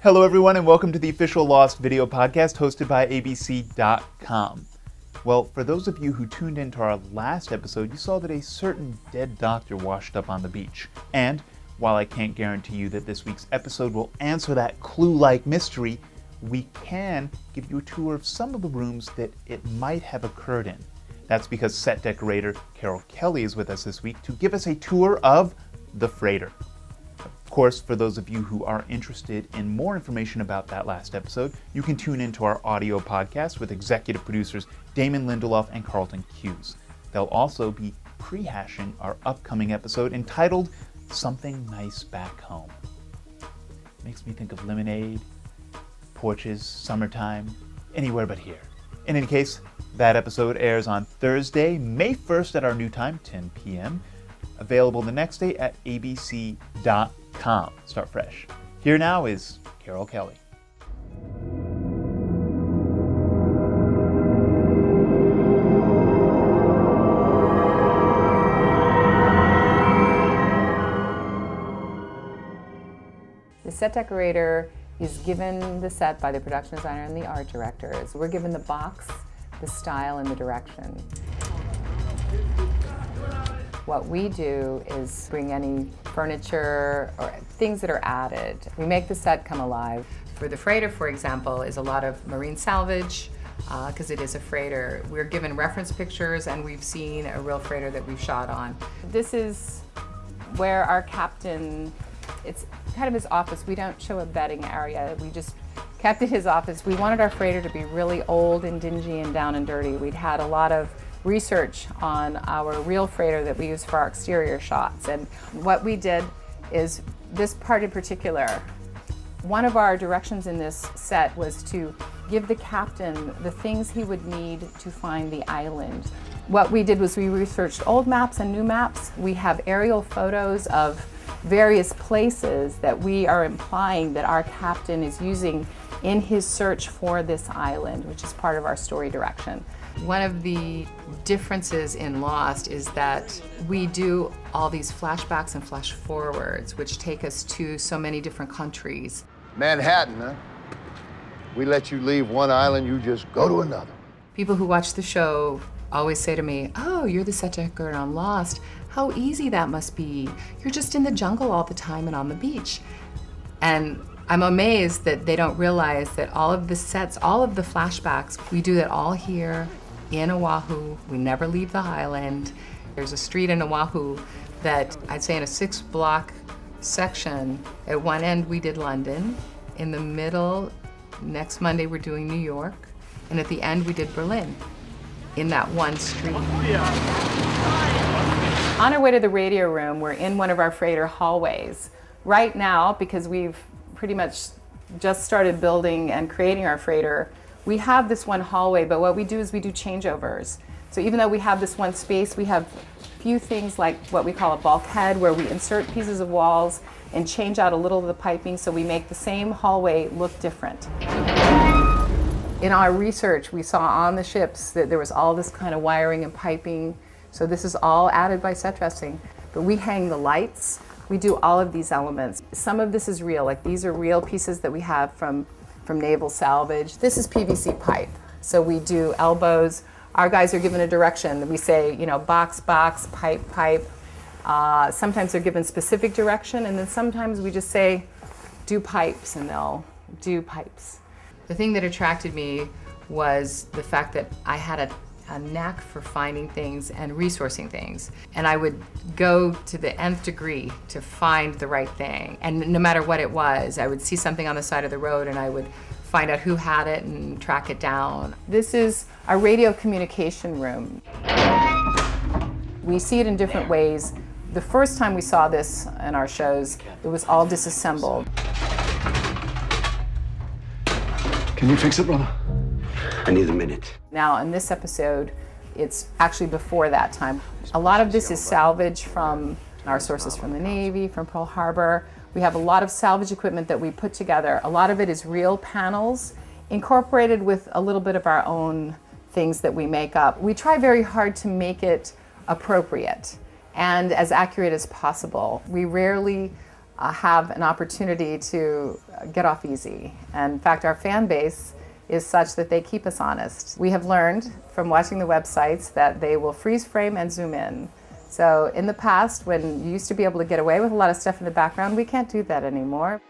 Hello everyone and welcome to the official Lost video podcast hosted by abc.com. Well, for those of you who tuned into our last episode, you saw that a certain dead doctor washed up on the beach. And while I can't guarantee you that this week's episode will answer that clue-like mystery, we can give you a tour of some of the rooms that it might have occurred in. That's because set decorator Carol Kelly is with us this week to give us a tour of the freighter. Of course, for those of you who are interested in more information about that last episode, you can tune into our audio podcast with executive producers Damon Lindelof and Carlton Hughes. They'll also be prehashing our upcoming episode entitled Something Nice Back Home. Makes me think of lemonade, porches, summertime, anywhere but here. In any case, that episode airs on Thursday, May 1st at our new time, 10 p.m., available the next day at abc.com. Start fresh. Here now is Carol Kelly. The set decorator is given the set by the production designer and the art directors. We're given the box, the style, and the direction. What we do is bring any furniture or things that are added. We make the set come alive. For the freighter, for example, is a lot of marine salvage, because it is a freighter. We're given reference pictures and we've seen a real freighter that we've shot on. This is where our captain, it's kind of his office. We don't show a bedding area. We just kept it his office. We wanted our freighter to be really old and dingy and down and dirty. We'd had a lot of research on our real freighter that we use for our exterior shots. And what we did is, this part in particular, one of our directions in this set was to give the captain the things he would need to find the island. What we did was we researched old maps and new maps. We have aerial photos of various places that we are implying that our captain is using in his search for this island, which is part of our story direction. One of the differences in Lost is that we do all these flashbacks and flash forwards, which take us to so many different countries. Manhattan, huh? We let you leave one island, you just go to another. People who watch the show always say to me, "Oh, you're the set decorator on Lost. How easy that must be. You're just in the jungle all the time and on the beach." And I'm amazed that they don't realize that all of the sets, all of the flashbacks, we do that all here in Oahu. We never leave the island. There's a street in Oahu that I'd say in a 6-block section. At one end we did London. In the middle, next Monday we're doing New York. And at the end we did Berlin in that one street. On our way to the radio room, we're in one of our freighter hallways. Right now, because we've pretty much just started building and creating our freighter, we have this one hallway, but what we do is we do changeovers. So even though we have this one space, we have a few things like what we call a bulkhead, where we insert pieces of walls and change out a little of the piping so we make the same hallway look different. In our research, we saw on the ships that there was all this kind of wiring and piping. So this is all added by set dressing. But we hang the lights. We do all of these elements. Some of this is real, like these are real pieces that we have from naval salvage. This is PVC pipe. So we do elbows. Our guys are given a direction. We say, box, box, pipe, pipe. Sometimes they're given specific direction, and then sometimes we just say, do pipes, and they'll do pipes. The thing that attracted me was the fact that I had a knack for finding things and resourcing things. And I would go to the nth degree to find the right thing. And no matter what it was, I would see something on the side of the road and I would find out who had it and track it down. This is our radio communication room. We see it in different ways. The first time we saw this in our shows, it was all disassembled. Can you fix it, brother? I need a minute. Now, in this episode, it's actually before that time. A lot of this is salvage from our sources from the Navy, from Pearl Harbor. We have a lot of salvage equipment that we put together. A lot of it is real panels, incorporated with a little bit of our own things that we make up. We try very hard to make it appropriate and as accurate as possible. We rarely have an opportunity to get off easy. And in fact, our fan base is such that they keep us honest. We have learned from watching the websites that they will freeze frame and zoom in. So in the past, when you used to be able to get away with a lot of stuff in the background, we can't do that anymore.